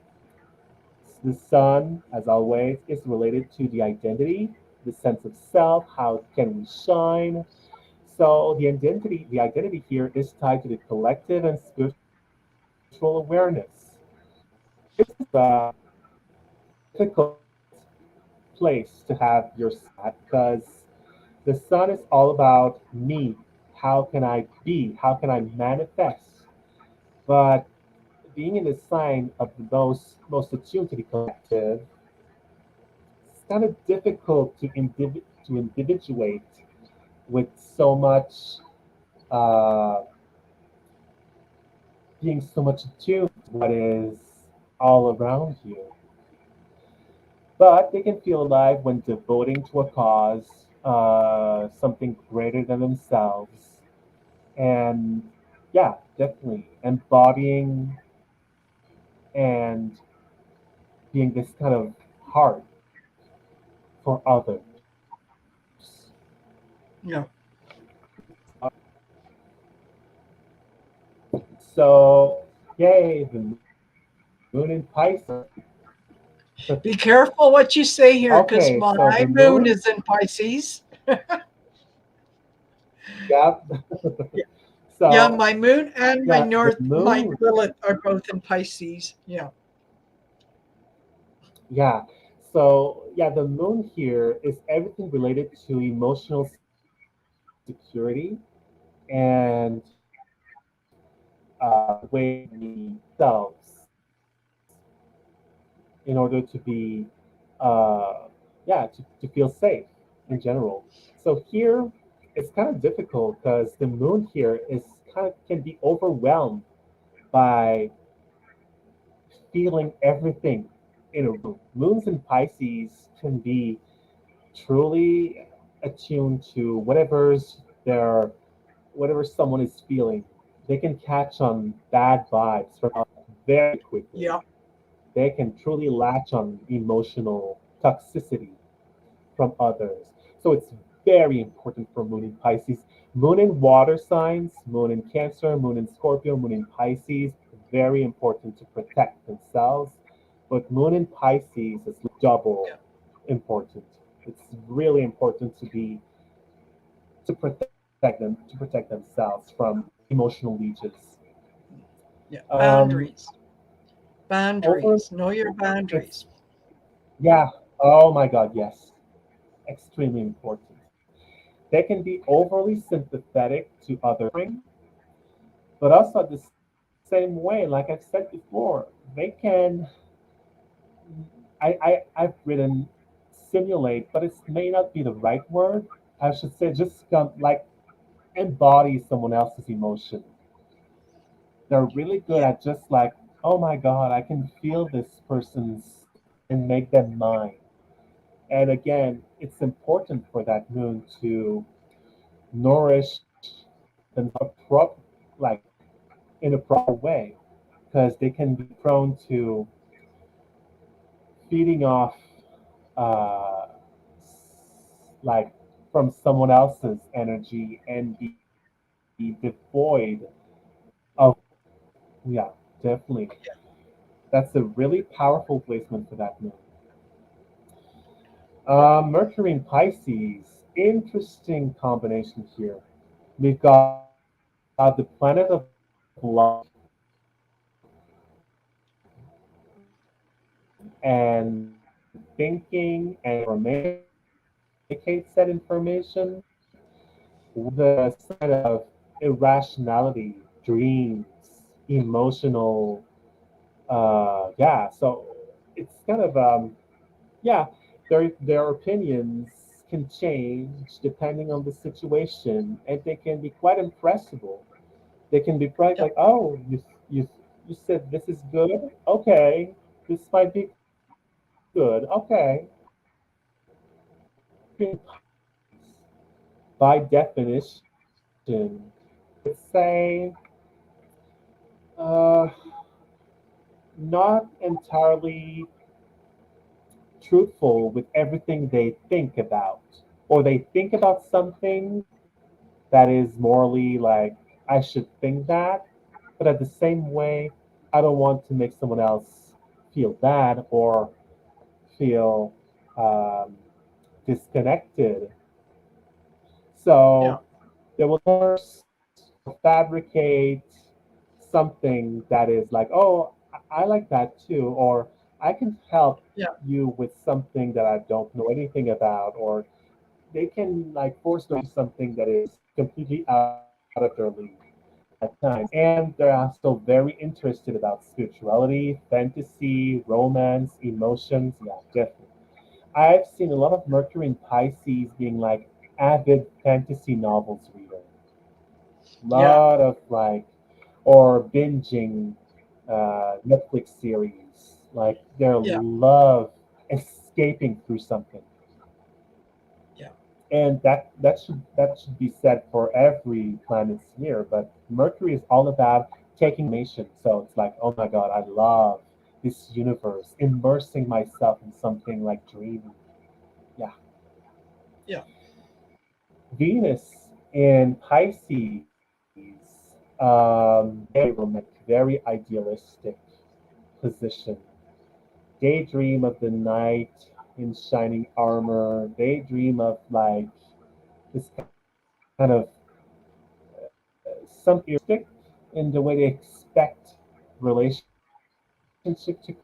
Speaker 2: the sun, as always, is related to the identity, the sense of self, how can we shine. So the identity here is tied to the collective and spiritual awareness. This is a difficult place to have your sun at because the sun is all about me. How can I be? How can I manifest? But being in the sign of the most attuned to the collective, it's kind of difficult to individuate with so much uh, being so much attuned to what is all around you. But they can feel alive when devoting to a cause, something greater than themselves, and yeah, definitely embodying and being this kind of heart for others.
Speaker 1: Yeah.
Speaker 2: So, yay, the moon in Pisces.
Speaker 1: Be careful what you say here
Speaker 2: Okay,
Speaker 1: because
Speaker 2: so the
Speaker 1: my
Speaker 2: moon,
Speaker 1: moon is in Pisces.
Speaker 2: yeah.
Speaker 1: Yeah. Yeah,
Speaker 2: So,
Speaker 1: my moon and
Speaker 2: yeah, the
Speaker 1: my
Speaker 2: moon,
Speaker 1: Lilith are both in Pisces. Yeah.
Speaker 2: yeah. So, yeah, the moon here is everything related to emotional security and the way we ourselves in order to be, yeah, to feel safe in general. So here, it's kind of difficult because the moon here is kind of can be overwhelmed by feeling everything in a room. Moons in Pisces can be truly attuned to their whatever someone is feeling. They can catch on bad vibes from very quickly.
Speaker 1: Yeah.
Speaker 2: They can truly latch on emotional toxicity from others. So it's very important for Moon in Pisces. Moon in water signs, Moon in Cancer, Moon in Scorpio, Moon in Pisces, very important to protect themselves. But Moon in Pisces is double
Speaker 1: Yeah.
Speaker 2: important. It's really important to protect themselves from emotional leeches.
Speaker 1: Yeah.
Speaker 2: Um,
Speaker 1: Boundaries.
Speaker 2: over
Speaker 1: Boundaries. Know your
Speaker 2: it's
Speaker 1: boundaries.
Speaker 2: yeah. Oh my God, yes, extremely important. They can be overly sympathetic to others, but also at the same way, like I've said before, they can. I've written simulate, but it may not be the right word. I should say just like embody someone else's emotion. They're really good
Speaker 1: Yeah.
Speaker 2: at just like, oh my God, I can feel this person's and make them mine. And again, it's important for that moon to nourish themselves like in a proper way, because they can be prone to feeding off uh, like from someone else's energy and be devoid of yeah, definitely. That's a really powerful placement for that moon.
Speaker 1: Yeah.
Speaker 2: Mercury in Pisces, interesting combination here. We've got the planet of love and thinking and communicate said information with the side of irrationality, dreams, emotional. Yeah, so it's kind of yeah, their opinions can change depending on the situation, and they can be quite impressible. They can be quite
Speaker 1: Yeah.
Speaker 2: like, oh, you said this is good. Okay, this might be good. Okay, by definition, I would say uh, not entirely truthful with everything they think about, or they think about something that is morally like, I should think that, but at the same way, I don't want to make someone else feel bad or feel um, disconnected.
Speaker 1: Yeah.
Speaker 2: So they will source or fabricate something that is like, oh, I like that too, or I can help
Speaker 1: Yeah.
Speaker 2: you with something that I don't know anything about, or they can like force them to do something that is completely out of their league at times. And they're also very interested about spirituality, fantasy, romance, emotions. Yeah, definitely. I've seen a lot of Mercury and Pisces being like avid fantasy novels reader.
Speaker 1: Yeah.
Speaker 2: Lot of like, or binging Netflix series. Like their
Speaker 1: Yeah.
Speaker 2: love escaping through something.
Speaker 1: Yeah.
Speaker 2: And that should be said for every planet's year. But Mercury is all about taking information. So it's like, oh my God, I love this universe, immersing myself in something like dreaming. Yeah.
Speaker 1: Yeah.
Speaker 2: Venus in Pisces, very romantic, very idealistic position. Daydream of the knight in shining armor. Daydream of like this kind of some in the way they expect relationship to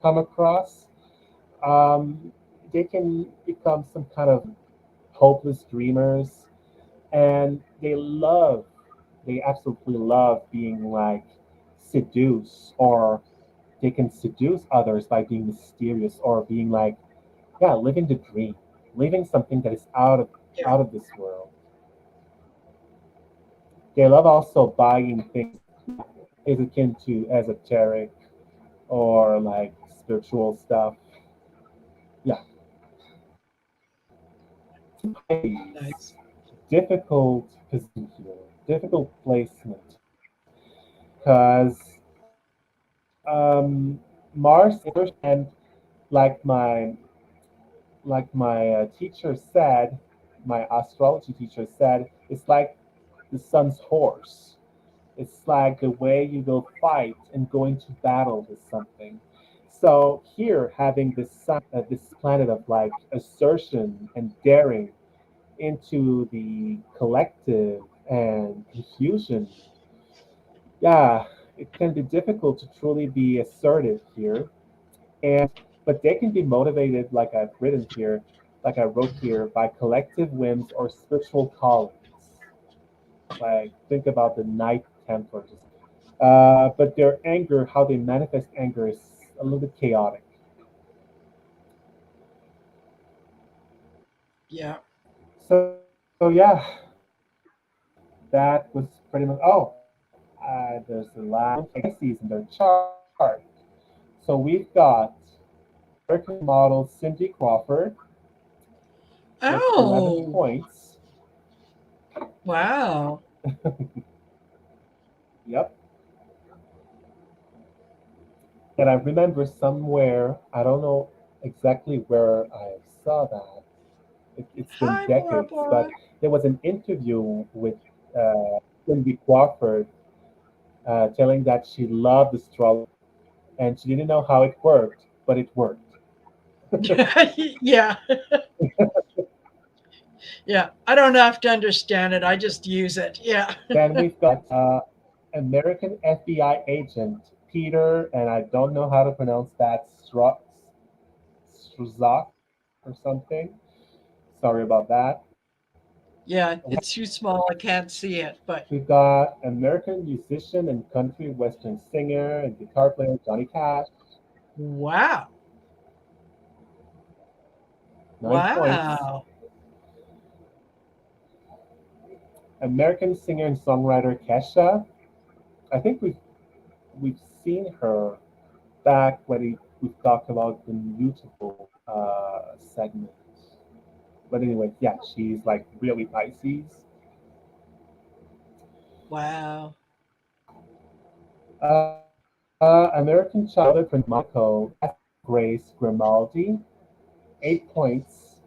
Speaker 2: come across. They can become some kind of hopeless dreamers, and they absolutely love being like seduced, or they can seduce others by being mysterious or being like, yeah, living the dream, living something that is
Speaker 1: Yeah.
Speaker 2: out of this world. They love also buying things is akin to esoteric. or like spiritual stuff. Yeah, Pisces,
Speaker 1: Nice.
Speaker 2: difficult position here, difficult placement, because Mars and like my teacher said, my astrology teacher said, it's like the sun's horse. It's like the way you go fight and go into battle with something. So here, having this sun, this planet of like assertion and daring into the collective and confusion, yeah, it can be difficult to truly be assertive here. And but they can be motivated, like I've written here, like I wrote here, by collective whims or spiritual callings. Like think about the Knight Templars. But their anger, how they manifest anger, is a little bit chaotic.
Speaker 1: Yeah.
Speaker 2: So yeah, that was pretty much. Oh, there's the last Pisces in their chart. So we've got American model Cindy Crawford with 11
Speaker 1: Oh,
Speaker 2: points.
Speaker 1: wow.
Speaker 2: Yep. And I remember somewhere, I don't know exactly where I saw that. It's been
Speaker 1: Hi, Bora
Speaker 2: decades,
Speaker 1: Bora.
Speaker 2: but there was an interview with Cindy Crawford telling that she loved astrology and she didn't know how it worked, but it worked.
Speaker 1: Yeah, yeah. I don't have to understand it. I just use it. Yeah.
Speaker 2: Then we've got American FBI agent Peter, and I don't know how to pronounce that, Struzak or something. Sorry about that.
Speaker 1: Yeah, it's too small. I can't see it, but
Speaker 2: We've got American musician and country western singer and guitar player Johnny Cash,
Speaker 1: wow.
Speaker 2: 9 points.
Speaker 1: Wow.
Speaker 2: American singer and songwriter Kesha. I think we've seen her back when we've talked about the mutable segment. But anyway, yeah, she's like really Pisces.
Speaker 1: Wow.
Speaker 2: American childhood friend Monaco, Grace Grimaldi, 8 points.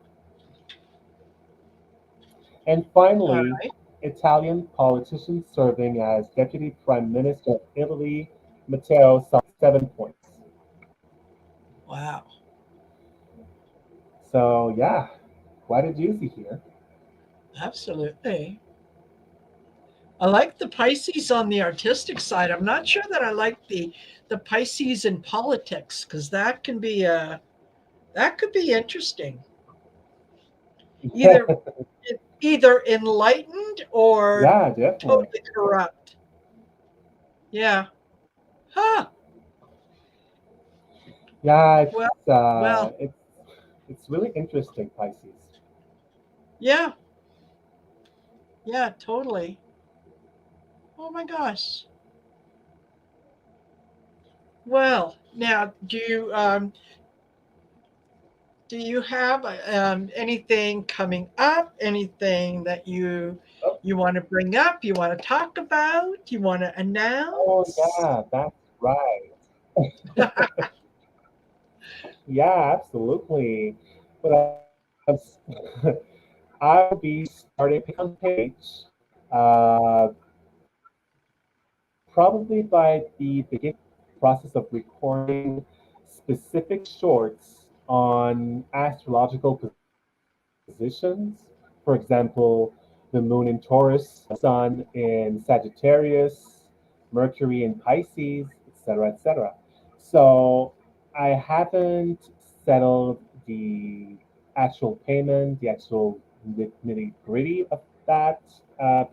Speaker 2: And
Speaker 1: All
Speaker 2: finally,
Speaker 1: right.
Speaker 2: Italian politician serving as Deputy Prime Minister of Italy, Matteo Salvini, 7 points.
Speaker 1: Wow.
Speaker 2: So yeah, quite a doozy here.
Speaker 1: Absolutely. I like the Pisces on the artistic side. I'm not sure that I like the Pisces in politics because that could be interesting. Either either enlightened or
Speaker 2: Yeah, definitely.
Speaker 1: totally corrupt. Yeah. Huh.
Speaker 2: Yeah,
Speaker 1: Well, well,
Speaker 2: it's really interesting, Pisces.
Speaker 1: yeah. Yeah, totally. Oh my gosh. Well, now do you have anything coming up? Anything that
Speaker 2: Oh,
Speaker 1: you want to bring up? You want to talk about? You want to
Speaker 2: oh
Speaker 1: announce?
Speaker 2: yeah, that's right. Yeah, absolutely. But I'll be starting on page probably by the beginning process of recording specific shorts on astrological positions. For example, the moon in Taurus, sun in Sagittarius, Mercury in Pisces, etc., etc. So I haven't settled the actual payment, the actual nitty gritty of that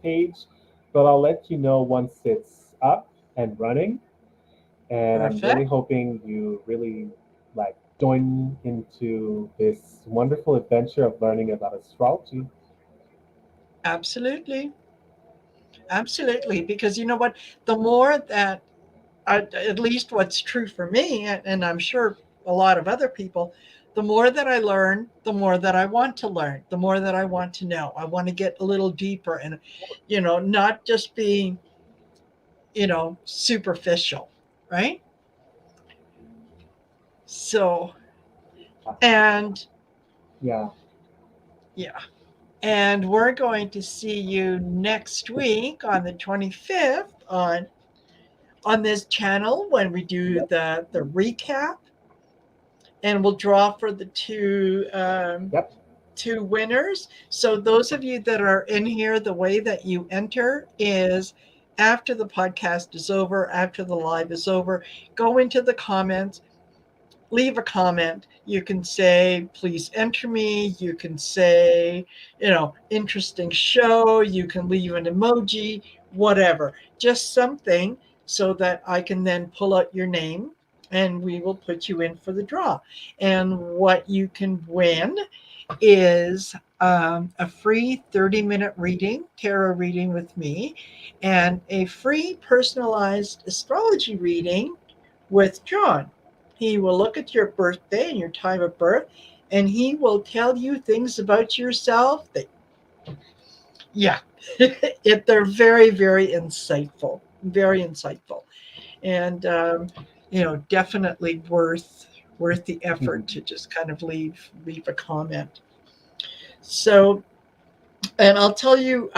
Speaker 2: page, but I'll let you know once it's up and running. And I'm really
Speaker 1: Perfect.
Speaker 2: hoping you really like join into this wonderful adventure of learning about astrology.
Speaker 1: Absolutely. Absolutely. Because you know what? The more that at least what's true for me, and I'm sure a lot of other people, the more that I learn, the more that I want to learn, the more that I want to know. I want to get a little deeper and, not just being, superficial, right? So, and
Speaker 2: Yeah.
Speaker 1: yeah. And we're going to see you next week on the 25th on this channel when we do
Speaker 2: Yep.
Speaker 1: the recap, and we'll draw for the
Speaker 2: Yep.
Speaker 1: two winners. So those of you that are in here, the way that you enter is after the podcast is over, after the live is over, go into the comments, leave a comment. You can say, please enter me. You can say, interesting show. You can leave an emoji, whatever, just something so that I can then pull out your name and we will put you in for the draw. And what you can win is a free 30-minute reading, tarot reading with me, and a free personalized astrology reading with John. He will look at your birthday and your time of birth, and he will tell you things about yourself that, yeah, they're very, very insightful, very insightful, and definitely worth the effort to just kind of leave a comment. So, and I'll tell you,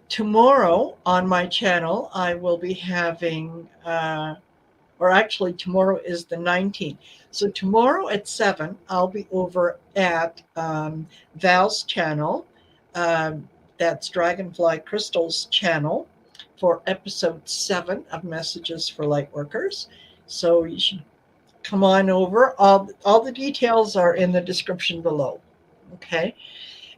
Speaker 1: tomorrow on my channel, I will be having, or actually, tomorrow is the 19th. So, tomorrow at 7, I'll be over at Val's channel. That's Dragonfly Crystal's channel for episode 7 of Messages for Lightworkers. So, you should come on over. All the details are in the description below. Okay.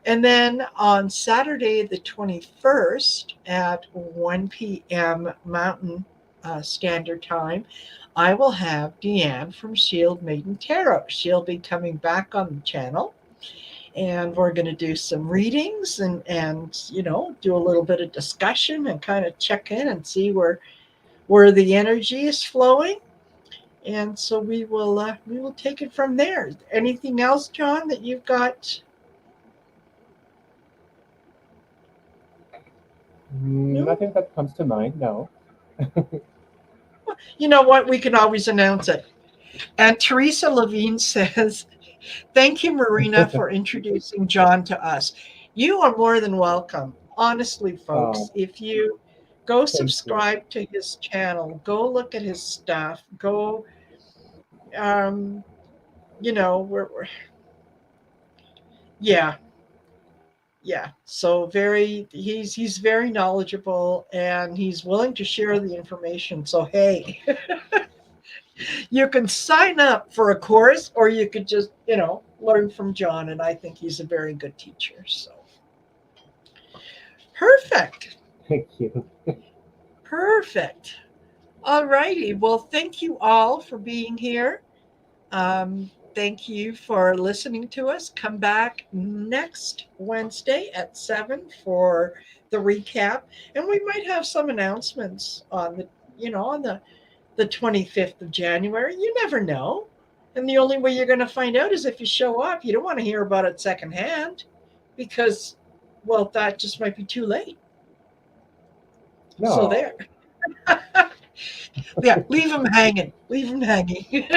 Speaker 1: And then on Saturday, the 21st at 1 p.m. Mountain Standard Time, I will have Deanne from Shield Maiden Tarot. She'll be coming back on the channel, and we're going to do some readings and do a little bit of discussion and kind of check in and see where the energy is flowing. And so we will take it from there. Anything else, John, that you've got? No?
Speaker 2: Nothing that comes to mind. No.
Speaker 1: You know what? We can always announce it. And Teresa Levine says, thank you, Marina, for introducing John to us. You are more than welcome. Honestly, folks, if you go subscribe to his channel, go look at his stuff, go, we're yeah, yeah. So he's very knowledgeable and he's willing to share the information. So, hey, you can sign up for a course or you could just, learn from John. And I think he's a very good teacher. So perfect.
Speaker 2: Thank you.
Speaker 1: Perfect. All righty. Well, thank you all for being here. Thank you for listening to us. Come back next Wednesday at 7 for the recap. And we might have some announcements on the 25th of January. You never know. And the only way you're going to find out is if you show up. You don't want to hear about it secondhand because, well, that just might be too late.
Speaker 2: No.
Speaker 1: So there. Yeah, leave them hanging. Leave them hanging.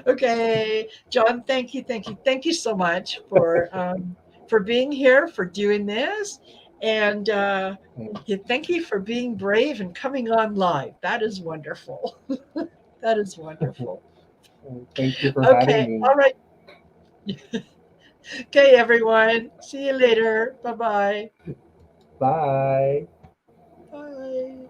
Speaker 1: Okay, John, thank you so much for being here, for doing this, and thank you for being brave and coming on live. That is wonderful. That is wonderful.
Speaker 2: Thank you for
Speaker 1: Okay,
Speaker 2: having me.
Speaker 1: all right. Okay, everyone. See you later. Bye-bye.
Speaker 2: Bye.
Speaker 1: Bye.